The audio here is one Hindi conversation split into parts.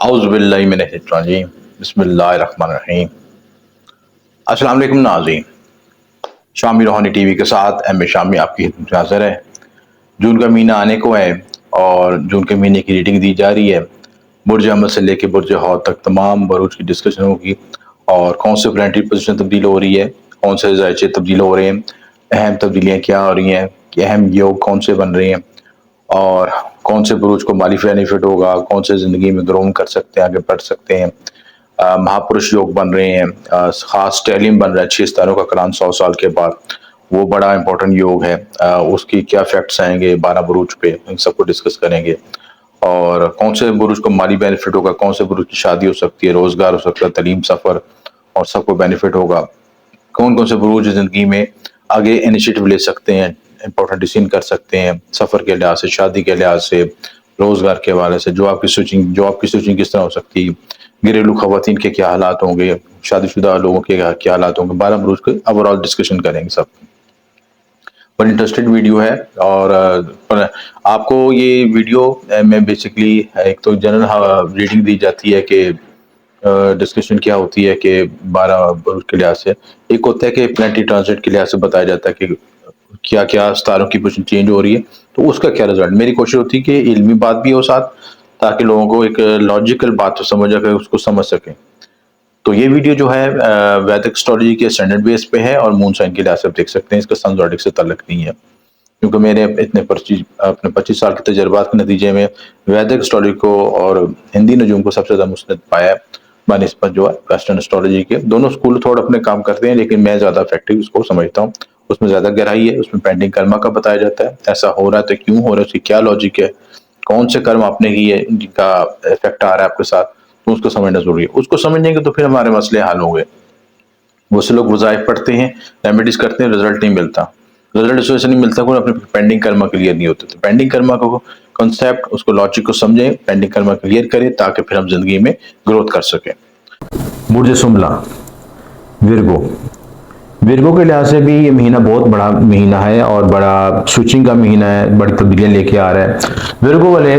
औज़ुबिल्लाहि मिनश्शैतानिर्रजीम बिस्मिल्लाहिर्रहमानिर्रहीम। अस्सलाम वालेकुम नाज़रीन, शामी रूहानी टीवी के साथ एम शामी आपकी खिदमत में हाज़िर है। जून का महीना आने को है और जून के महीने की रीडिंग दी जा रही है। बुर्ज अहमद से लेकर बुर्ज हौत तक तमाम बुरूज की डिस्कशन होगी और कौन से प्लानिटरी पोजीशन तब्दील हो रही है, कौन से ज़ायचे तब्दील हो रहे हैं, अहम तब्दीलियाँ क्या हो रही हैं, कि अहम योग कौन से बन रहे हैं और कौन से बुरूज को माली बेनिफिट होगा, कौन से ज़िंदगी में ग्रोम कर सकते हैं, आगे बढ़ सकते हैं। महापुरुष योग बन रहे हैं, खास टेलिम बन रहा है 6 सितारों का कलाम 100 साल के बाद, वो बड़ा इंपॉर्टेंट योग है। उसकी क्या इफेक्ट्स आएंगे 12 बुरूज पे, इन सबको डिस्कस करेंगे। और कौन से बुरूज को माली बेनिफिट होगा, कौन से बुरूज की शादी हो सकती है, रोजगार हो सकता है, तालीम, सफर और सबको बेनिफिट होगा। कौन कौन से बुरूज जिंदगी में आगे इनिशिएटिव ले सकते हैं, इंपॉर्टेंट डिसीजन कर सकते हैं, सफर के लिहाज से, शादी के लिहाज से, रोजगार के हवाले से, जॉब की स्विचिंग किस तरह हो सकती है, घरेलू खवातीन के क्या हालात होंगे, शादीशुदा लोगों के क्या हालात होंगे। 12 बुरूज के ओवरऑल डिस्कशन करेंगे सब। पर इंटरेस्टेड वीडियो है और पर आपको ये वीडियो में बेसिकली एक तो जनरल रीडिंग दी जाती है कि डिस्कशन क्या होती है कि 12 बुरूज के लिहाज से, एक होता है कि प्लानिटरी ट्रांजिट के लिहाज से बताया जाता है कि क्या क्या सितारों की पोजीशन चेंज हो रही है, तो उसका क्या रिजल्ट। मेरी कोशिश होती है कि इल्मी बात भी हो साथ, ताकि लोगों को एक लॉजिकल बात समझ आके उसको समझ सकें। तो ये वीडियो जो है वैदिक एस्ट्रोलॉजी के स्टैंडर्ड बेस पे है और मून साइन के लिहाज से आप देख सकते हैं, इसका सन ज़ोडिएक से ताल्लुक नहीं है, क्योंकि मेरे अपने 25 साल के तजर्बात के नतीजे में वैदिक एस्ट्रोलॉजी को और हिंदी नजूम को सबसे ज़्यादा मुस्ंद पाया है बनिस्बत जो है वेस्टर्न एस्ट्रोलॉजी के। दोनों स्कूल थोड़ा अपने काम करते हैं, लेकिन मैं ज़्यादा इफेक्टिव उसको समझता हूँ। उसमें ज़्यादा गहराई है, उसमें पेंडिंग कर्मा का बताया जाता है, ऐसा हो रहा है तो क्यों हो रहा है, उसकी क्या लॉजिक है, कौन से कर्म आपने किए जिनका इफेक्ट आ रहा है आपके साथ, तो उसको समझना जरूरी है। उसको समझेंगे तो फिर हमारे मसले हल होंगे। बहुत से लोग वज़ाइफ पढ़ते हैं, रेमेडीज करते हैं, रिजल्ट नहीं मिलता। रिजल्ट इस वजह से नहीं मिलता कि अपने पेंडिंग कर्मा क्लियर नहीं होते। तो पेंडिंग कर्मा को कॉन्सेप्ट, उसको लॉजिक को समझें, पेंडिंग कर्मा क्लियर करें, ताकि फिर हम जिंदगी में ग्रोथ कर सकें। बुर्ज सुमला विर्गो, विर्गो के लिहाज से भी ये महीना बहुत बड़ा महीना है और बड़ा स्विचिंग का महीना है, बड़ी तब्दीलियां लेके आ रहा है। विर्गो वाले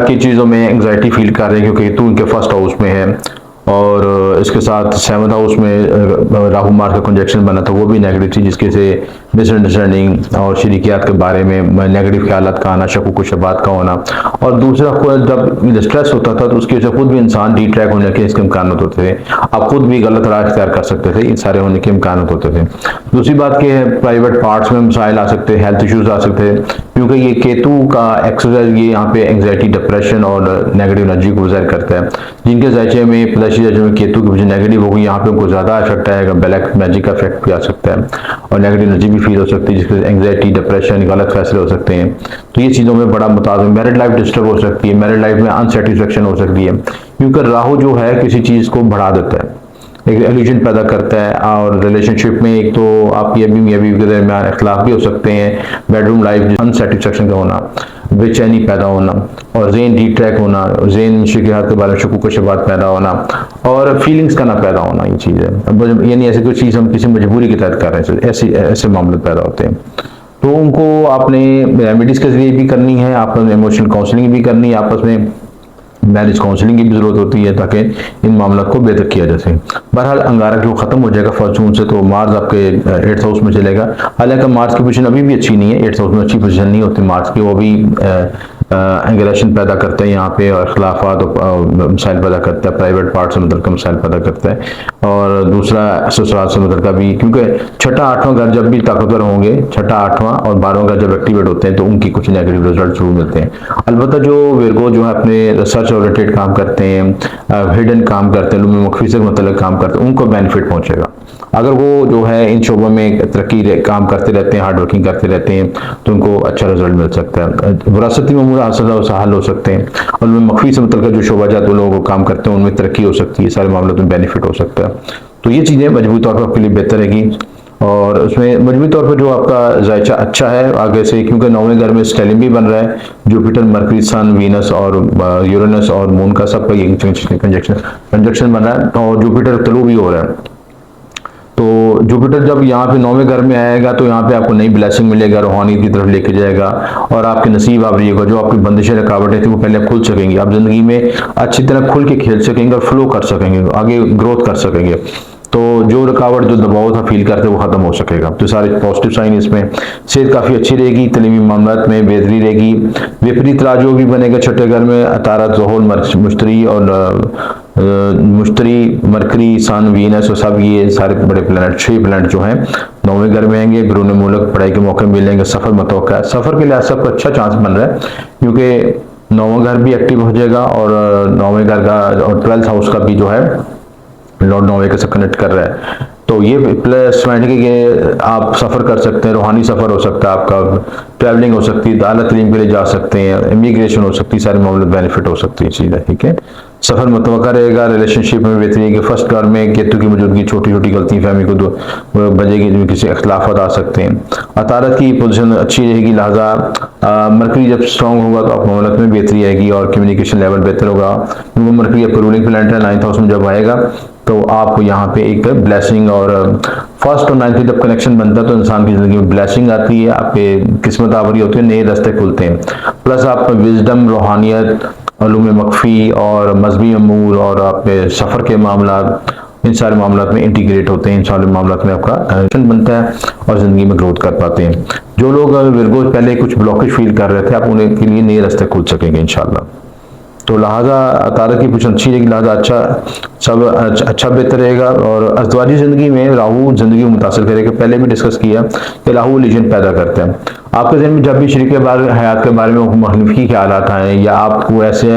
की चीज़ों में एंग्जाइटी फील कर रहे हैं, क्योंकि केतु उनके फर्स्ट हाउस में है और इसके साथ 7th हाउस में राहु मार्स का कंजक्शन बना था, वो भी नेगेटिव थी, जिसके से मिसअंडरस्टैंडिंग और शरीकियात के बारे में नेगेटिव ख्यालात का आना, शकू कुछ बात का होना। और दूसरा, जब स्ट्रेस होता था तो उसकी वजह से खुद भी इंसान डिट्रैक होने के इसके इम्कान होते थे, आप खुद भी गलत राह इख्तियार कर सकते थे, इन सारे होने के इम्कान होते थे। दूसरी बात कि प्राइवेट पार्ट्स में मसाइल आ सकते, हेल्थ इश्यूज आ सकते, क्योंकि ये केतु का एक्सरसाइज ये यहाँ पे एंग्जाइटी, डिप्रेशन और नेगेटिव एनर्जी को ज़ाहिर करता है। जिनके ज़ायचे में प्लस में केतु की वजह नेगेटिव होगी, यहाँ पे उनको ज़्यादा इफेक्ट आएगा, ब्लैक मैजिक का इफेक्ट भी आ सकता है और नेगेटिव एनर्जी भी फील हो सकती है, जिसके एंग्जाइटी, डिप्रेशन, गलत फैसले हो सकते हैं। तो ये चीज़ों में बड़ा मुताबिक मैरिड लाइफ डिस्टर्ब हो सकती है, मैरिड लाइफ में अनसेटिस्फेक्शन हो सकती है, क्योंकि राहु जो है किसी चीज़ को बढ़ा देता है, एक एल्यूजन पैदा करता है। और रिलेशनशिप में एक तो आपकी अभी मियाँ बीवी के दरमियान इख्तिलाफ भी हो सकते हैं, बेडरूम लाइफ अनसेटिस्फेक्शन का होना, बेचैनी पैदा होना और जेन डिट्रैक होना, जेन शिकायत के बारे में शकूक शबात पैदा होना और फीलिंग्स का ना पैदा होना, ये चीज़ है। यानी ऐसी कोई चीज़ हम किसी मजबूरी के तहत कर रहे हैं, ऐसे मामले पैदा होते हैं। तो उनको आपने रेमेडीज के जरिए भी करनी है, आपस में इमोशनल काउंसलिंग भी करनी है, आपस में मैरिज काउंसलिंग की भी जरूरत होती है, ताकि इन मामलों को बेहतर किया जा सके। बहरहाल अंगारक जो खत्म हो जाएगा 1 जून से, तो मार्स आपके 8th हाउस में चलेगा। हालांकि मार्स की पोजीशन अभी भी अच्छी नहीं है, 8th हाउस में अच्छी पोजीशन नहीं होती मार्स की, वो भी एंग्रेशन पैदा करते हैं यहाँ पे और खिलाफात और मसाइल पैदा करता है, प्राइवेट पार्ट से मतलब मसाइल पैदा करता है। और दूसरा ससुराल से मतलब का भी, क्योंकि 6ठा 8वां घर जब भी ताकतवर होंगे, 6ठा 8वां और 12वां घर जब एक्टिवेट होते हैं, तो उनकी कुछ नेगेटिव रिजल्ट जरूर मिलते हैं। अलबत्ता जो विर्गो जो है अपने रिसर्च ओरिएंटेड काम करते हैं, हिडन काम करते हैं, लुम्बी मख्फी से मतलब काम करते हैं, उनको बेनिफिट पहुंचेगा। अगर वो जो है इन शोबों में तरक्की काम करते रहते हैं, हार्ड वर्किंग करते रहते हैं, तो उनको अच्छा रिजल्ट मिल सकता है। विरासती मामूल हल हो सकते हैं और मख्फी से मतलब जो शोबा जात लोगों को काम करते हैं उनमें तरक्की हो सकती है, सारे मामलों में बेनिफिट हो सकता है। तो ये चीज़ें मजबूत तौर पर आपके लिए बेहतर रहेगी। और उसमें मजबूत तौर पर जो आपका जायचा अच्छा है आगे से, क्योंकि 9वें घर में स्टेलिन भी बन रहा है, जुपिटर, मरकरी, सन, वीनस और यूरेनस और मून का सबका कंजक्शन बन रहा है और जुपिटर तलु भी हो रहा है। तो जुपिटर जब यहाँ पे 9वें घर में आएगा तो यहाँ पे आपको नई ब्लेसिंग मिलेगा, रूहानियत की तरफ लेके जाएगा और आपके नसीब आवरी होगा। जो आपकी बंदिशें रुकावटें थी वो पहले खुल सकेंगी, आप जिंदगी में अच्छी तरह खुल के खेल सकेंगे और फ्लो कर सकेंगे, आगे ग्रोथ कर सकेंगे। तो जो रुकावट जो दबाव था फील करते वो खत्म हो सकेगा। तो सारे पॉजिटिव साइन इसमें। सेहत काफ़ी अच्छी रहेगी, तलीमी मामलात में बेहतरी रहेगी। विपरीत राजयोग भी बनेगा छठे घर में, अतारा ज़ोहल मुश्तरी और मुश्तरी मरकरी सन वीनस और सब ये सारे बड़े प्लैनेट 6 प्लैनेट जो हैं 9वें घर में आएंगे। बिरून मुल्क पढ़ाई के मौके मिलेंगे, सफ़र मतवक्का है। सफ़र के लिए सबको अच्छा चांस बन रहा है क्योंकि 9वां घर भी एक्टिव हो जाएगा और 9वें घर का और 12th हाउस का भी जो है लॉर्ड 9वें के साथ कनेक्ट कर रहा है। तो ये प्लस कि आप सफ़र कर सकते हैं, रूहानी सफ़र हो सकता है आपका, ट्रैवलिंग हो सकती है, आला तलीम के लिए जा सकते हैं, इमिग्रेशन हो सकती है, सारे मामले बेनिफिट हो सकती है चीज़ें, ठीक है। सफ़र मुतवक्का रहेगा, रिलेशनशिप में बेहतरी कि फर्स्ट घर में केतु की मौजूदगी छोटी छोटी गलती फहमी को बजेगी, जिनमें किसी अख्तिलाफ़ आ सकते हैं। अतारत की पोजीशन अच्छी रहेगी, लिहाजा मरकरी जब स्ट्रॉन्ग होगा तो आप मामलत में बेहतरी आएगी और कम्युनिकेशन लेवल बेहतर होगा। क्योंकि मरकरी आपका रूलिंग प्लैनेट है, 9th हाउस में जब आएगा तो आपको यहाँ पे एक ब्लेसिंग और फर्स्ट और 9th जब कनेक्शन बनता है तो इंसान की ज़िंदगी में ब्लेसिंग आती है, आपके किस्मत आवरी होती है, नए रास्ते खुलते हैं। प्लस आप विजडम, रूहानियत, उलूम मख्फी और मजहबी अमूर और आपके सफ़र के मामला, इन सारे मामलों में इंटीग्रेट होते हैं, इन सारे मामलों में आपका कनेक्शन बनता है और ज़िंदगी में ग्रोथ कर पाते हैं। जो लोग विर्गो पहले कुछ ब्लॉकेज फील कर रहे थे, आप उन्हें के लिए नए रास्ते खुल सकेंगे इंशाल्लाह। तो लिहाजा तारक की पोजीशन अच्छी रहेगी, लिहाजा अच्छा बेहतर रहेगा। और अज़दवाजी ज़िंदगी में राहु ज़िंदगी को मुतासर करेगा। पहले भी डिस्कस किया कि राहु लीजन पैदा करता है आपके ज़हन में। जब भी शरीक हयात के बारे में मुख्तलिफ़ ख्यालात आए या आपको ऐसे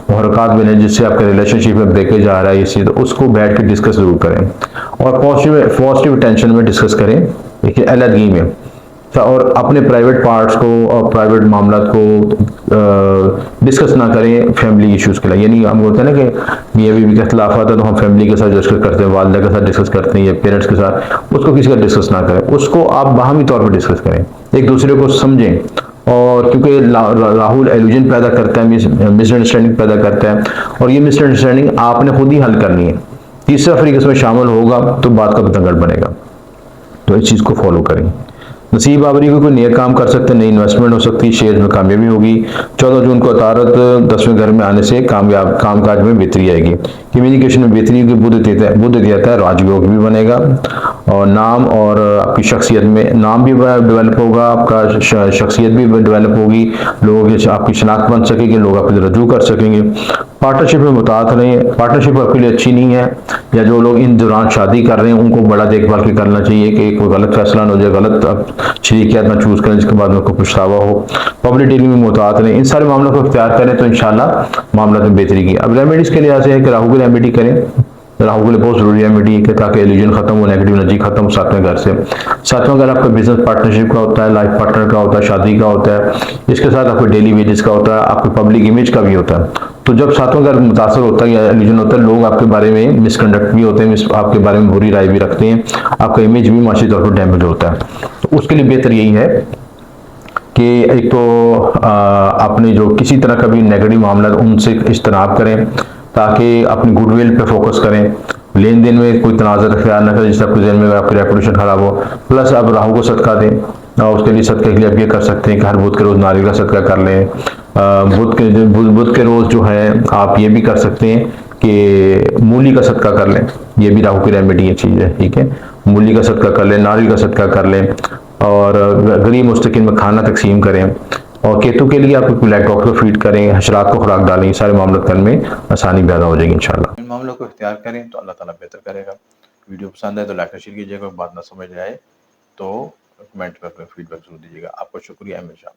मुहरक़ात मिले जिससे आपके रिलेशनशिप में ब्रेकेज आ रहा है इसी, तो उसको बैठ के डिस्कस ज़रूर करें और पॉजिटिव टेंशन में डिस्कस करें, देखिए अलहदगी में, और अपने प्राइवेट पार्ट्स को और प्राइवेट मामला को डिस्कस ना करें फैमिली इश्यूज़ के लिए। यानी हम बोलते हैं ना कि मियाँ बीवी का इख्तिलाफ आता है तो हम फैमिली के साथ डिस्कस करते हैं, वालिदा के साथ डिस्कस करते हैं या पेरेंट्स के साथ, उसको किसी का डिस्कस ना करें, उसको आप बाहमी तौर पर डिस्कस करें, एक दूसरे को समझें। और क्योंकि राहुल एल्यूजन पैदा करता है, मिसअंडरस्टैंडिंग पैदा करता है और ये मिसअंडरस्टैंडिंग आपने खुद ही हल करनी है। तीसरा फरीक इसमें शामिल होगा तो बात का बतंगड़ बनेगा। तो इस चीज़ को फॉलो करें। नसीब आवरी को कोई नया काम कर सकते हैं, नई इन्वेस्टमेंट हो सकती है, शेयर में कामयाबी होगी। 14 जून को अतारत 10वें घर में आने से कामकाज में बेहतरी आएगी, कम्युनिकेशन में बेहतरी की बुद्ध देता है, राजयोग भी बनेगा और नाम और आपकी शख्सियत में नाम भी डेवलप होगा, आपका शख्सियत भी डेवलप होगी, लोगों की आपकी शनाख्त बन सकेगी, लोग आपसे रजू कर सकेंगे। पार्टनरशिप में मुतात रहें, पार्टनरशिप आपके लिए अच्छी नहीं है, या जो लोग इन दौरान शादी कर रहे हैं उनको बड़ा देखभाल के करना चाहिए कि कोई गलत फैसला ना हो जाए, गलत शरीकियात ना चूज करें जिसके बाद में कोई पछतावा हो। पब्लिक डीलिंग में मुतात रहें, इन सारे मामलों को इख्तियार करें तो इंशाल्लाह मामला में बेहतरी की। अब रेमेडीज के लिहाज से है कि राहु की रेमेडी करें, राहु के लिए बहुत जरूरी रेमेडी है ताकि एल्यूजन खत्म हो, नेगेटिव एनर्जी खत्म हो 7वें घर से। 7वां घर आपका बिजनेस पार्टनरशिप का होता है, लाइफ पार्टनर का होता है, शादी का होता है, इसके साथ आपके डेली वेजेस का होता है, आपके पब्लिक इमेज का भी होता है। तो जब 7वां घर मुतासर होता है या एल्यूजन होता है, लोग आपके बारे में मिसकंडक्ट भी होते हैं, आपके बारे में बुरी राय भी रखते हैं, आपका इमेज भी माशी तौर पर डैमेज होता है। तो उसके लिए बेहतर यही है कि एक तो अपने जो किसी तरह का भी नेगेटिव मामला उनसे इज्तनाब करें ताकि अपनी गुडविल पे फोकस करें, लेन देन में कोई तनाज़ुर अख्तियार न करें जिससे आपके जहन में आपकी रेपुटेशन खराब हो। प्लस आप राहु को सदका दें और उसके लिए सदक़े के लिए आप ये कर सकते हैं कि हर बुध के रोज़ नारियल का सदका कर लें। बुध के रोज़ जो है आप ये भी कर सकते हैं कि मूली का सदका कर लें, ये भी राहु की रेमेडी ये चीज़ है, ठीक है। मूली का सदका कर लें, नारियल का सदका कर लें और गरीब मुस्तकिन में खाना तकसीम करें। और केतु के लिए आप ब्लैक डॉग को फीड करें, हशरात को खुराक डालें, सारे मामलों करने में आसानी पैदा हो जाएगी इंशाल्लाह। इन मामलों को इख्तियार करें तो अल्लाह ताला बेहतर करेगा। वीडियो पसंद है तो लाइक और शेयर कीजिएगा, बात ना समझ आए तो कमेंट पर फीडबैक जरूर दीजिएगा। आपका शुक्रिया। हमेशा